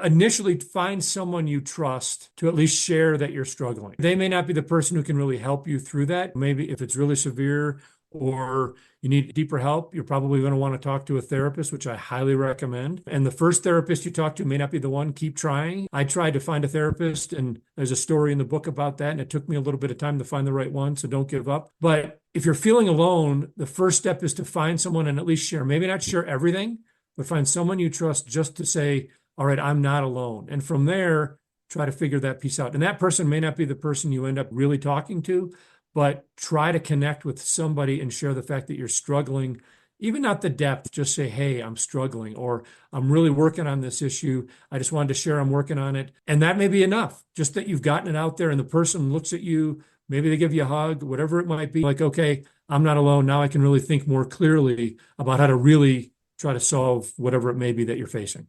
initially find someone you trust to at least share that you're struggling. They may not be the person who can really help you through that. Maybe if it's really severe or you need deeper help, you're probably going to want to talk to a therapist, which I highly recommend. And the first therapist you talk to may not be the one. Keep trying. I tried to find a therapist, and there's a story in the book about that, and it took me a little bit of time to find the right one, so don't give up. But if you're feeling alone, the first step is to find someone and at least share. Maybe not share everything, but find someone you trust just to say, all right, I'm not alone. And from there, try to figure that piece out. And that person may not be the person you end up really talking to, but try to connect with somebody and share the fact that you're struggling, even not the depth, just say, hey, I'm struggling, or I'm really working on this issue. I just wanted to share I'm working on it. And that may be enough, just that you've gotten it out there and the person looks at you, maybe they give you a hug, whatever it might be, like, okay, I'm not alone. Now I can really think more clearly about how to really try to solve whatever it may be that you're facing.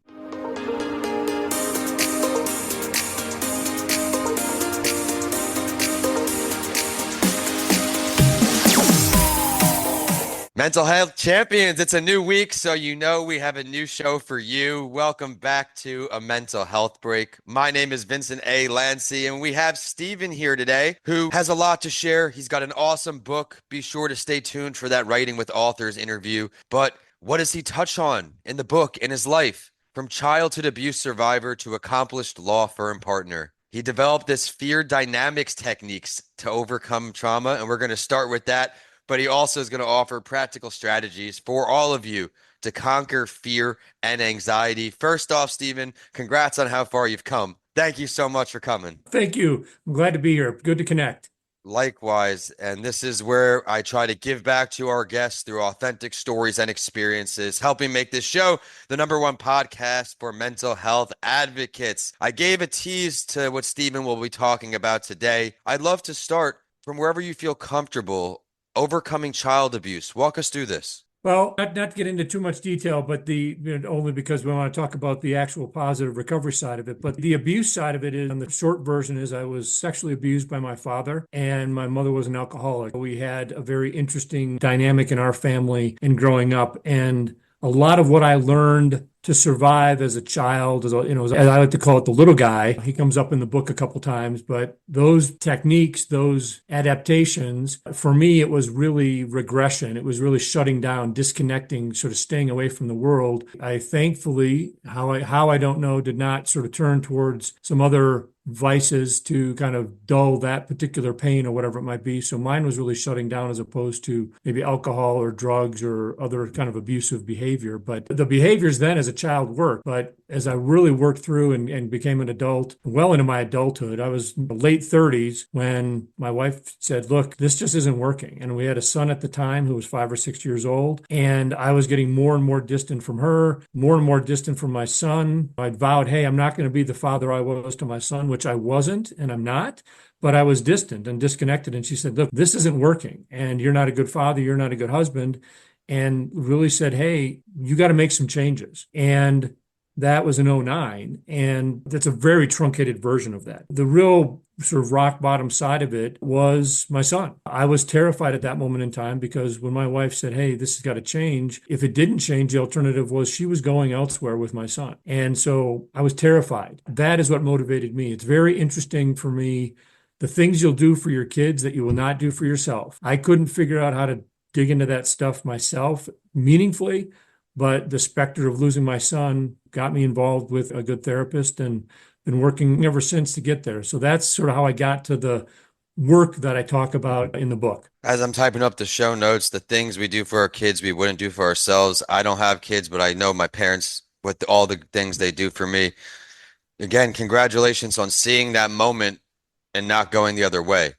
Mental health champions, it's a new week, so you know we have a new show for you. Welcome back to A Mental Health Break. My name is Vincent A. Lancy, and we have Stephen here today who has a lot to share. He's got an awesome book. Be sure to stay tuned for that Writing with Authors interview. But what does he touch on in the book, in his life? From childhood abuse survivor to accomplished law firm partner. He developed this fear dynamics techniques to overcome trauma, and we're going to start with that. But he also is going to offer practical strategies for all of you to conquer fear and anxiety. First off, Stephen, congrats on how far you've come. Thank you so much for coming. Thank you. I'm glad to be here. Good to connect. Likewise. And this is where I try to give back to our guests through authentic stories and experiences, helping make this show the #1 podcast for mental health advocates. I gave a tease to what Stephen will be talking about today. I'd love to start from wherever you feel comfortable. Overcoming child abuse. Walk us through this. Well, not to get into too much detail, but only because we want to talk about the actual positive recovery side of it. But the abuse side of it is, and the short version is, I was sexually abused by my father, and my mother was an alcoholic. We had a very interesting dynamic in our family in growing up, and a lot of what I learned to survive as a child, as I like to call it, the little guy. He comes up in the book a couple times, but those techniques, those adaptations, for me, it was really regression. It was really shutting down, disconnecting, sort of staying away from the world. I thankfully, how I don't know, did not sort of turn towards some other vices to kind of dull that particular pain or whatever it might be. So mine was really shutting down as opposed to maybe alcohol or drugs or other kind of abusive behavior. But the behaviors then as a child worked. But as I really worked through and became an adult, well into my adulthood, I was in the late 30s when my wife said, look, this just isn't working. And we had a son at the time who was 5 or 6 years old. And I was getting more and more distant from her, more and more distant from my son. I'd vowed, hey, I'm not going to be the father I was to my son, which I wasn't, and I'm not, but I was distant and disconnected. And she said, look, this isn't working, and you're not a good father, you're not a good husband, and really said, hey, you got to make some changes. And that was in '09, and that's a very truncated version of that. The real sort of rock bottom side of it was my son. I was terrified at that moment in time because when my wife said, hey, this has got to change, if it didn't change, the alternative was she was going elsewhere with my son. And so I was terrified. That is what motivated me. It's very interesting for me, the things you'll do for your kids that you will not do for yourself. I couldn't figure out how to dig into that stuff myself meaningfully, but the specter of losing my son got me involved with a good therapist and been working ever since to get there. So that's sort of how I got to the work that I talk about in the book. As I'm typing up the show notes, the things we do for our kids, we wouldn't do for ourselves. I don't have kids, but I know my parents with all the things they do for me. Again, congratulations on seeing that moment and not going the other way.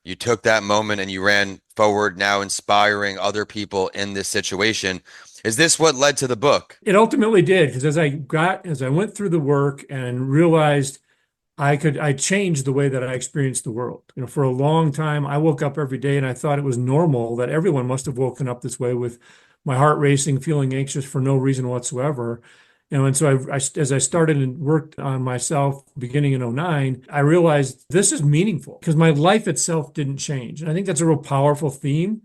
You took that moment and you ran forward, now inspiring other people in this situation. Is this what led to the book? It ultimately did, because as I went through the work and realized I changed the way that I experienced the world. For a long time, I woke up every day and I thought it was normal that everyone must have woken up this way with my heart racing, feeling anxious for no reason whatsoever. And so as I started and worked on myself beginning in '09, I realized this is meaningful because my life itself didn't change. And I think that's a real powerful theme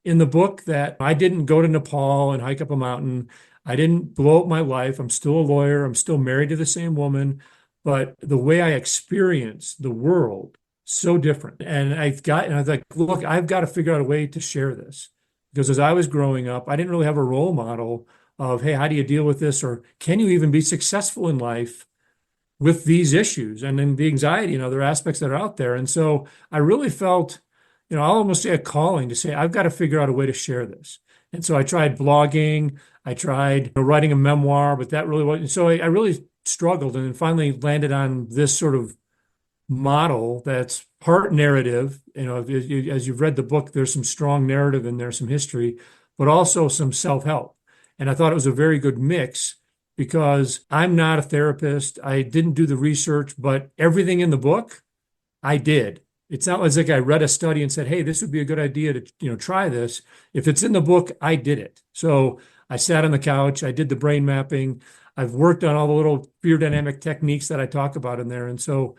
in the book, that I didn't go to Nepal and hike up a mountain. I didn't blow up my life. I'm still a lawyer. I'm still married to the same woman, but the way I experience the world, so different. And I was like, look, I've got to figure out a way to share this. Because as I was growing up, I didn't really have a role model of, hey, how do you deal with this? Or can you even be successful in life with these issues and then the anxiety and other aspects that are out there? And so I really felt, I'll almost say a calling to say, I've got to figure out a way to share this. And so I tried blogging, I tried writing a memoir, but that really wasn't. So I really struggled and then finally landed on this sort of model that's part narrative. As you've read the book, there's some strong narrative in there, some history, but also some self-help. And I thought it was a very good mix because I'm not a therapist. I didn't do the research, but everything in the book, I did. It's not as like I read a study and said, "Hey, this would be a good idea to, try this." If it's in the book, I did it. So I sat on the couch, I did the brain mapping. I've worked on all the little fear dynamic techniques that I talk about in there. And so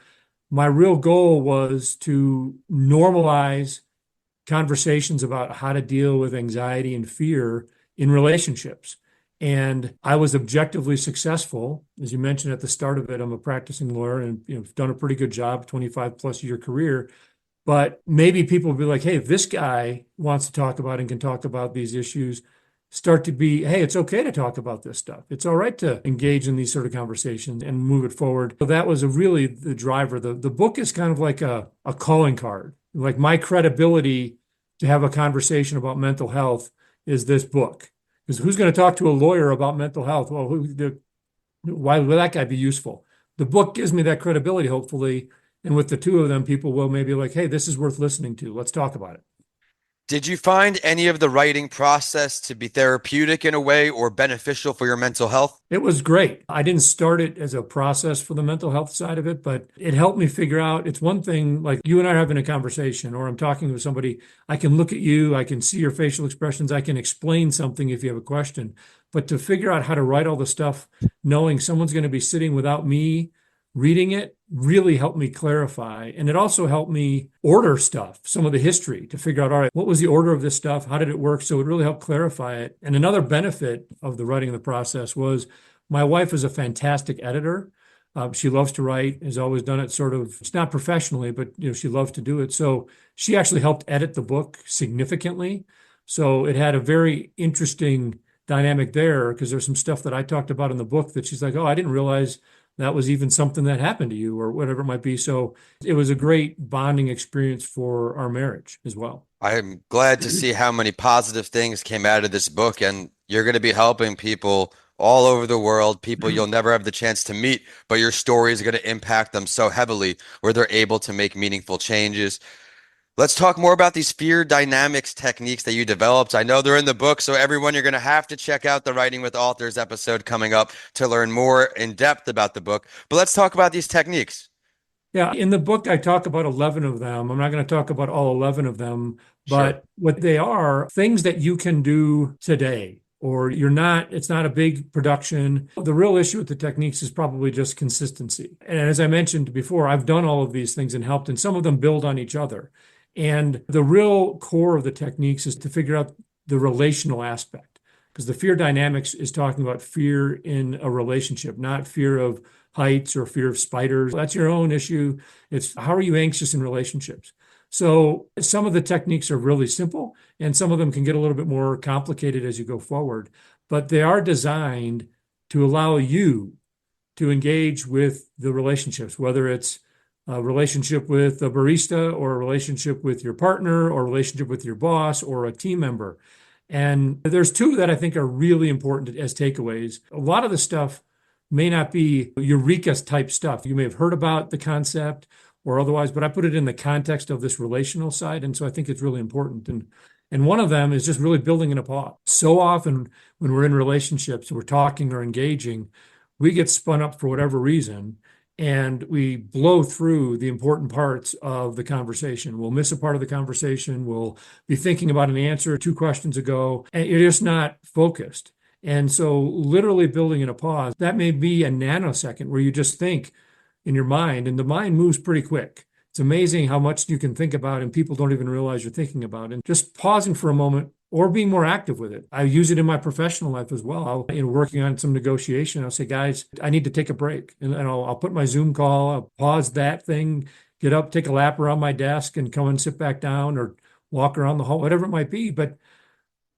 my real goal was to normalize conversations about how to deal with anxiety and fear in relationships. And I was objectively successful. As you mentioned at the start of it, I'm a practicing lawyer and done a pretty good job, 25 plus year career. But maybe people will be like, hey, if this guy wants to talk about and can talk about these issues, start to be, hey, it's okay to talk about this stuff. It's all right to engage in these sort of conversations and move it forward. So that was really the driver. The book is kind of like a calling card. Like my credibility to have a conversation about mental health is this book. Because who's going to talk to a lawyer about mental health? Well, why would that guy be useful? The book gives me that credibility, hopefully. And with the two of them, people will maybe like, hey, this is worth listening to. Let's talk about it. Did you find any of the writing process to be therapeutic in a way or beneficial for your mental health? It was great. I didn't start it as a process for the mental health side of it, but it helped me figure out it's one thing like you and I are having a conversation or I'm talking with somebody. I can look at you, I can see your facial expressions, I can explain something if you have a question. But to figure out how to write all the stuff, knowing someone's going to be sitting without me reading it really helped me clarify. And it also helped me order stuff, some of the history to figure out, all right, what was the order of this stuff? How did it work? So it really helped clarify it. And another benefit of the writing of the process was my wife is a fantastic editor. She loves to write, has always done it sort of, it's not professionally, but she loves to do it. So she actually helped edit the book significantly. So it had a very interesting dynamic there because there's some stuff that I talked about in the book that she's like, oh, I didn't realize that was even something that happened to you or whatever it might be. So it was a great bonding experience for our marriage as well. I'm glad to see how many positive things came out of this book, and you're going to be helping people all over the world, people you'll never have the chance to meet, but your story is going to impact them so heavily where they're able to make meaningful changes. Let's talk more about these fear dynamics techniques that you developed. I know they're in the book, so everyone, you're going to have to check out the Writing with Authors episode coming up to learn more in depth about the book. But let's talk about these techniques. Yeah, in the book, I talk about 11 of them. I'm not going to talk about all 11 of them, Sure. but what they are things that you can do today, or it's not a big production. The real issue with the techniques is probably just consistency. And as I mentioned before, I've done all of these things and helped, and some of them build on each other. And the real core of the techniques is to figure out the relational aspect, because the fear dynamics is talking about fear in a relationship, not fear of heights or fear of spiders. That's your own issue. It's how are you anxious in relationships? So some of the techniques are really simple, and some of them can get a little bit more complicated as you go forward, but they are designed to allow you to engage with the relationships, whether it's a relationship with a barista or a relationship with your partner or a relationship with your boss or a team member. And there's two that I think are really important as takeaways. A lot of the stuff may not be eureka type stuff. You may have heard about the concept or otherwise, but I put it in the context of this relational side. And so I think it's really important. And one of them is just really building in a pause. So often when we're in relationships, we're talking or engaging, we get spun up for whatever reason, and we blow through the important parts of the conversation. We'll miss a part of the conversation. We'll be thinking about an answer 2 questions ago, and you're just not focused. And so literally building in a pause, that may be a nanosecond where you just think in your mind, and the mind moves pretty quick. It's amazing how much you can think about and people don't even realize you're thinking about. And just pausing for a moment or being more active with it. I use it in my professional life as well. Working on some negotiation, I'll say, guys, I need to take a break. And I'll put my Zoom call, I'll pause that thing, get up, take a lap around my desk and come and sit back down or walk around the hall, whatever it might be. But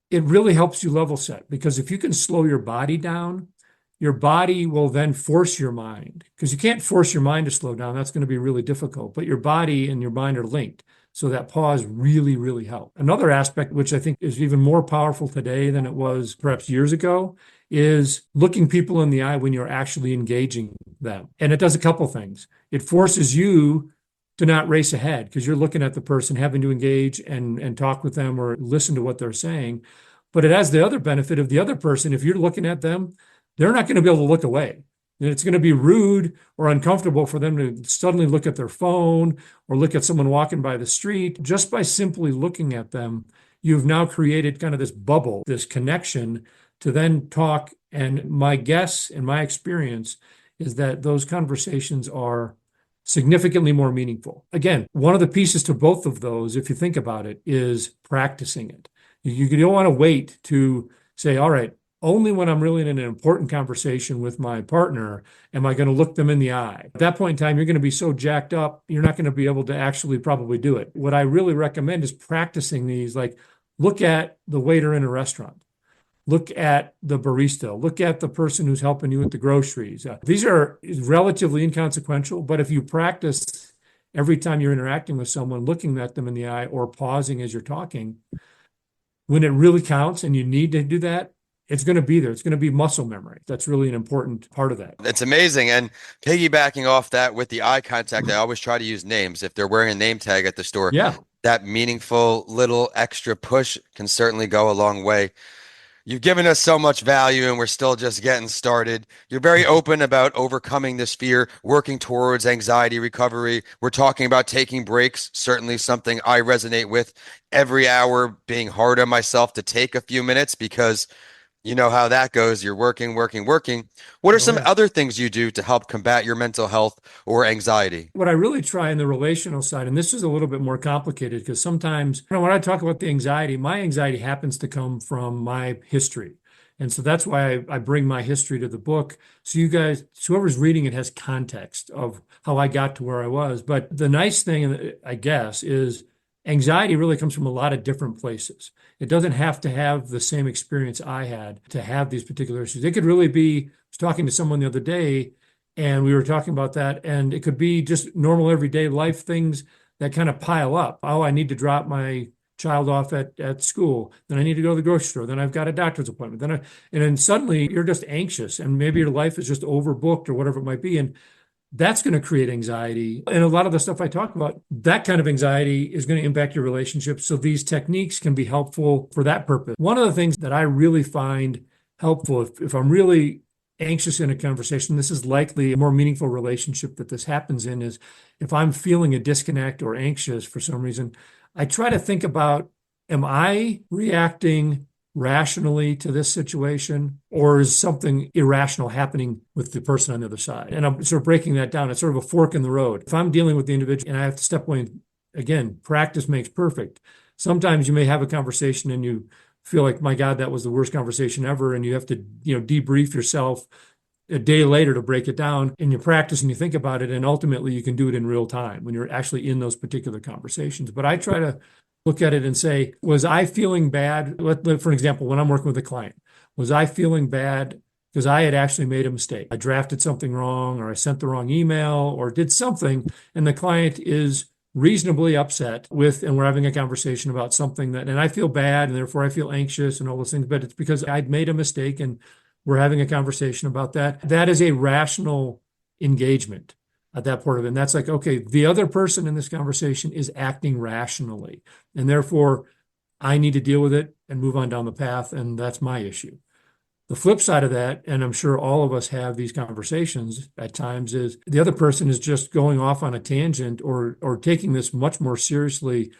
it really helps you level set, because if you can slow your body down, your body will then force your mind, because you can't force your mind to slow down. That's going to be really difficult, but your body and your mind are linked. So that pause really, really helps. Another aspect, which I think is even more powerful today than it was perhaps years ago, is looking people in the eye when you're actually engaging them. And it does a couple things. It forces you to not race ahead, because you're looking at the person, having to engage and talk with them or listen to what they're saying. But it has the other benefit of the other person. If you're looking at them, they're not going to be able to look away. And it's going to be rude or uncomfortable for them to suddenly look at their phone or look at someone walking by the street. Just by simply looking at them, you've now created kind of this bubble, this connection to then talk. And my guess and my experience is that those conversations are significantly more meaningful. Again, one of the pieces to both of those, if you think about it, is practicing it. You don't want to wait to say, all right, only when I'm really in an important conversation with my partner am I going to look them in the eye. At that point in time, you're going to be so jacked up, you're not going to be able to actually probably do it. What I really recommend is practicing these, like look at the waiter in a restaurant. Look at the barista. Look at the person who's helping you with the groceries. These are relatively inconsequential, but if you practice every time you're interacting with someone, looking at them in the eye or pausing as you're talking, when it really counts and you need to do that, it's going to be there. It's going to be muscle memory. That's really an important part of that. It's amazing. And piggybacking off that with the eye contact, I always try to use names. If they're wearing a name tag at the store, Yeah. that meaningful little extra push can certainly go a long way. You've given us so much value and we're still just getting started. You're very open about overcoming this fear, working towards anxiety recovery. We're talking about taking breaks, certainly something I resonate with. Every hour being hard on myself to take a few minutes, because you know how that goes. You're working, working, working. What are some yeah. other things you do to help combat your mental health or anxiety? What I really try in the relational side, and this is a little bit more complicated because sometimes, when I talk about the anxiety, my anxiety happens to come from my history. And so that's why I bring my history to the book. So you guys, whoever's reading it has context of how I got to where I was. But the nice thing, I guess, is anxiety really comes from a lot of different places. It doesn't have to have the same experience I had to have these particular issues. It could really be, I was talking to someone the other day, and we were talking about that, and it could be just normal everyday life things that kind of pile up. Oh, I need to drop my child off at school. Then I need to go to the grocery store. Then I've got a doctor's appointment. And then suddenly you're just anxious, and maybe your life is just overbooked or whatever it might be. And that's going to create anxiety. And a lot of the stuff I talk about, that kind of anxiety is going to impact your relationship. So these techniques can be helpful for that purpose. One of the things that I really find helpful, if I'm really anxious in a conversation, this is likely a more meaningful relationship that this happens in, is if I'm feeling a disconnect or anxious for some reason, I try to think about, am I reacting rationally to this situation, or is something irrational happening with the person on the other side? And I'm sort of breaking that down. It's sort of a fork in the road. If I'm dealing with the individual and I have to step away, again, practice makes perfect. Sometimes you may have a conversation and you feel like, my God, that was the worst conversation ever. And you have to, debrief yourself a day later to break it down, and you practice and you think about it. And ultimately you can do it in real time when you're actually in those particular conversations. But I try to look at it and say, was I feeling bad? For example, when I'm working with a client, was I feeling bad because I had actually made a mistake? I drafted something wrong, or I sent the wrong email, or did something, and the client is reasonably upset with, and we're having a conversation about something and I feel bad, and therefore I feel anxious and all those things, but it's because I'd made a mistake and we're having a conversation about that. That is a rational engagement at that point of it. And that's like, okay, the other person in this conversation is acting rationally, and therefore I need to deal with it and move on down the path, and that's my issue. The flip side of that, and I'm sure all of us have these conversations at times, is the other person is just going off on a tangent or taking this much more seriously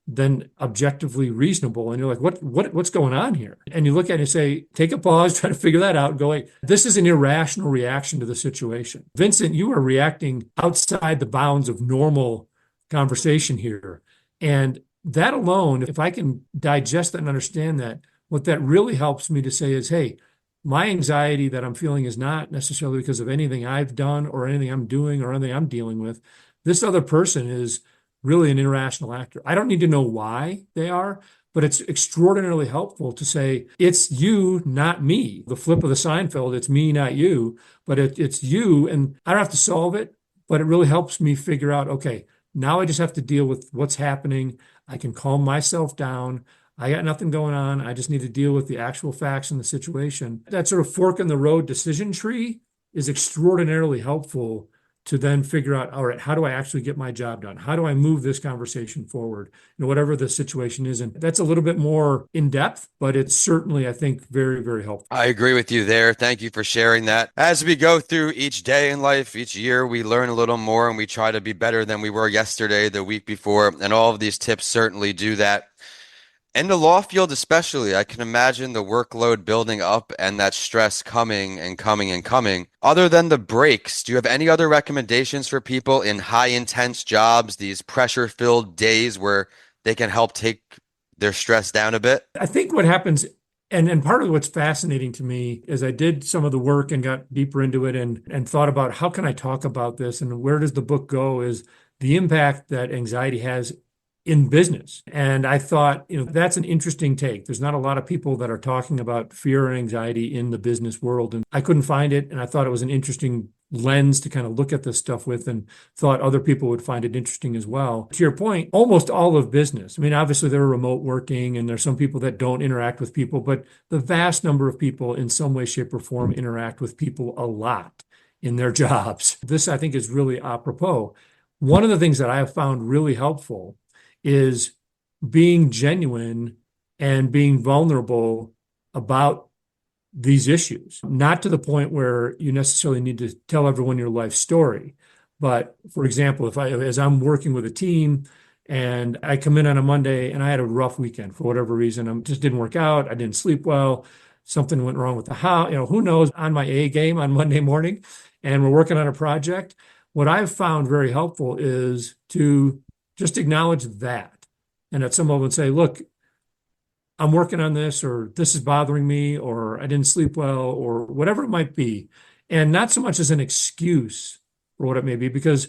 than objectively reasonable. And you're like, what's going on here? And you look at it and say, take a pause, try to figure that out, and go, wait, this is an irrational reaction to the situation. Vincent, you are reacting outside the bounds of normal conversation here. And that alone, if I can digest that and understand that, what that really helps me to say is, hey, my anxiety that I'm feeling is not necessarily because of anything I've done or anything I'm doing or anything I'm dealing with. This other person is really an irrational actor. I don't need to know why they are, but it's extraordinarily helpful to say, it's you, not me. The flip of the Seinfeld, it's me, not you, but it's you. And I don't have to solve it, but it really helps me figure out, okay, now I just have to deal with what's happening. I can calm myself down. I got nothing going on. I just need to deal with the actual facts and the situation. That sort of fork in the road decision tree is extraordinarily helpful to then figure out, all right, how do I actually get my job done? How do I move this conversation forward? Whatever the situation is. And that's a little bit more in depth, but it's certainly, I think, very, very helpful. I agree with you there. Thank you for sharing that. As we go through each day in life, each year, we learn a little more and we try to be better than we were yesterday, the week before. And all of these tips certainly do that. In the law field, especially, I can imagine the workload building up and that stress coming and coming and coming. Other than the breaks, do you have any other recommendations for people in high intense jobs, these pressure-filled days where they can help take their stress down a bit? I think what happens, and part of what's fascinating to me is I did some of the work and got deeper into it and thought about how can I talk about this and where does the book go is the impact that anxiety has in business. And I thought, that's an interesting take. There's not a lot of people that are talking about fear and anxiety in the business world. And I couldn't find it. And I thought it was an interesting lens to kind of look at this stuff with and thought other people would find it interesting as well. To your point, almost all of business. I mean, obviously there are remote working and there's some people that don't interact with people, but the vast number of people in some way, shape, or form interact with people a lot in their jobs. This, I think, is really apropos. One of the things that I have found really helpful is being genuine and being vulnerable about these issues, not to the point where you necessarily need to tell everyone your life story. But for example, as I'm working with a team and I come in on a Monday and I had a rough weekend for whatever reason, I just didn't work out, I didn't sleep well, something went wrong with the house, who knows, on my A game on Monday morning, and we're working on a project. What I've found very helpful is to just acknowledge that. And at some moment say, look, I'm working on this, or this is bothering me, or I didn't sleep well, or whatever it might be. And not so much as an excuse for what it may be, because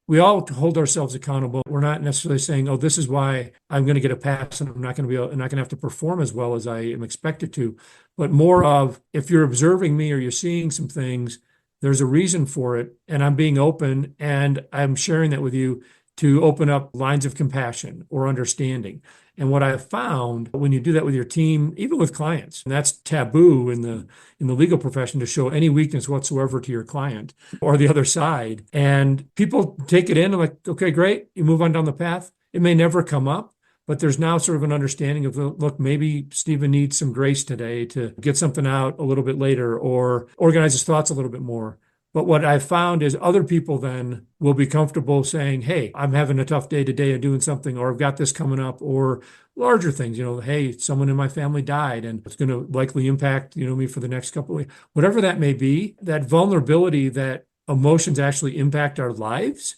we all hold ourselves accountable. We're not necessarily saying, oh, this is why I'm going to get a pass and I'm not going to have to perform as well as I am expected to. But more of, if you're observing me or you're seeing some things, there's a reason for it. And I'm being open and I'm sharing that with you to open up lines of compassion or understanding. And what I've found when you do that with your team, even with clients, and that's taboo in the legal profession to show any weakness whatsoever to your client or the other side. And people take it in and like, okay, great, you move on down the path. It may never come up, but there's now sort of an understanding of, look, maybe Stephen needs some grace today to get something out a little bit later or organize his thoughts a little bit more. But what I've found is other people then will be comfortable saying, hey, I'm having a tough day today of doing something, or I've got this coming up, or larger things, hey, someone in my family died and it's going to likely impact, me for the next couple of weeks. Whatever that may be, that vulnerability that emotions actually impact our lives,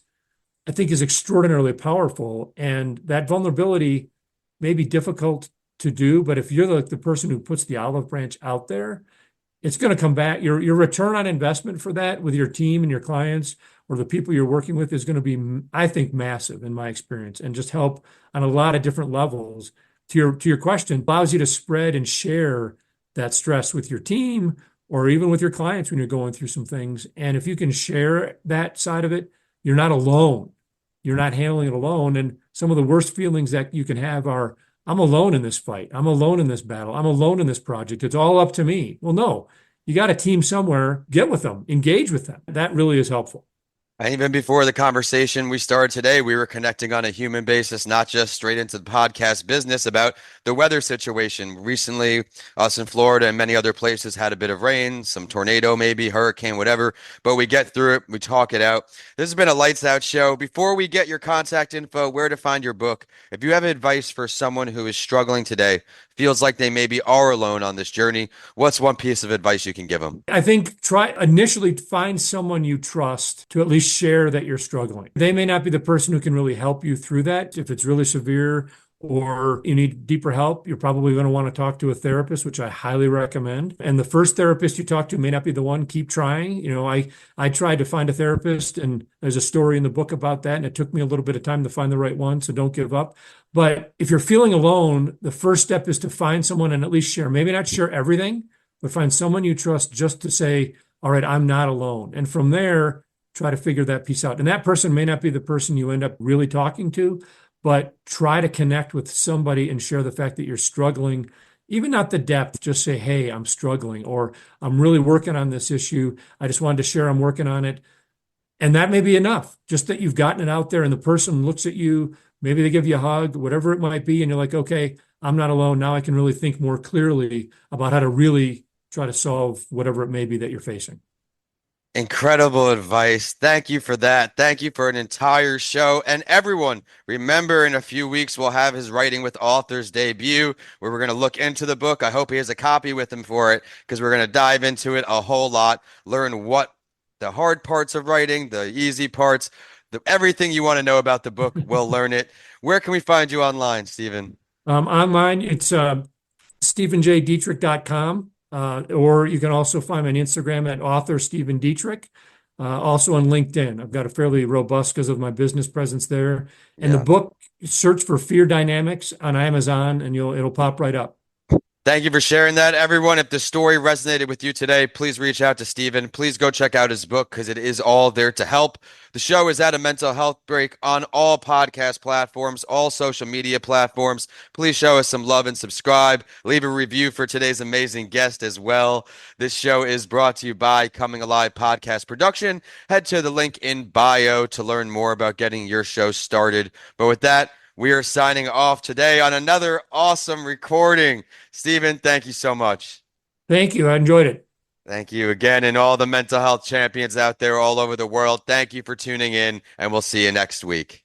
I think is extraordinarily powerful. And that vulnerability may be difficult to do, but if you're the person who puts the olive branch out there, it's going to come back. Your return on investment for that with your team and your clients or the people you're working with is going to be, I think, massive in my experience, and just help on a lot of different levels. To your question, allows you to spread and share that stress with your team or even with your clients when you're going through some things. And if you can share that side of it, you're not alone. You're not handling it alone. And some of the worst feelings that you can have are, I'm alone in this fight. I'm alone in this battle. I'm alone in this project. It's all up to me. Well, no, you got a team somewhere. Get with them, engage with them. That really is helpful. And even before the conversation we started today, we were connecting on a human basis, not just straight into the podcast business about the weather situation. Recently, us in Florida and many other places had a bit of rain, some tornado, maybe hurricane, whatever, but we get through it. We talk it out. This has been a lights out show. Before we get your contact info, where to find your book, if you have advice for someone who is struggling today, feels like they maybe are alone on this journey, what's one piece of advice you can give them? I think try initially find someone you trust to at least share that you're struggling. They may not be the person who can really help you through that. If it's really severe or you need deeper help, you're probably going to want to talk to a therapist, which I highly recommend. And the first therapist you talk to may not be the one. Keep trying. I tried to find a therapist, and there's a story in the book about that, and it took me a little bit of time to find the right one, so don't give up. But if you're feeling alone, the first step is to find someone and at least share. Maybe not share everything, but find someone you trust just to say, all right, I'm not alone. And from there, try to figure that piece out. And that person may not be the person you end up really talking to, but try to connect with somebody and share the fact that you're struggling, even not the depth, just say, hey, I'm struggling, or I'm really working on this issue. I just wanted to share I'm working on it. And that may be enough, just that you've gotten it out there and the person looks at you, maybe they give you a hug, whatever it might be, and you're like, okay, I'm not alone. Now I can really think more clearly about how to really try to solve whatever it may be that you're facing. Incredible advice. Thank you for that. Thank you for an entire show. And everyone, remember in a few weeks, we'll have his Writing with Authors debut, where we're going to look into the book. I hope he has a copy with him for it, because we're going to dive into it a whole lot, learn what the hard parts of writing, the easy parts, everything you want to know about the book. We'll learn it. Where can we find you online, Stephen? Online, it's stephenjdietrich.com. Or you can also find me on Instagram at author Stephen Dietrich. Also on LinkedIn. I've got a fairly robust because of my business presence there. And the Yeah. book, search for Fear Dynamics on Amazon, and it'll pop right up. Thank you for sharing that, everyone. If the story resonated with you today, please reach out to Stephen. Please go check out his book, because it is all there to help. The show is at A Mental Health Break on all podcast platforms, all social media platforms. Please show us some love and subscribe. Leave a review for today's amazing guest as well. This show is brought to you by Coming Alive Podcast Production. Head to the link in bio to learn more about getting your show started. But with that, we are signing off today on another awesome recording. Stephen, thank you so much. Thank you. I enjoyed it. Thank you again, and all the mental health champions out there all over the world. Thank you for tuning in, and we'll see you next week.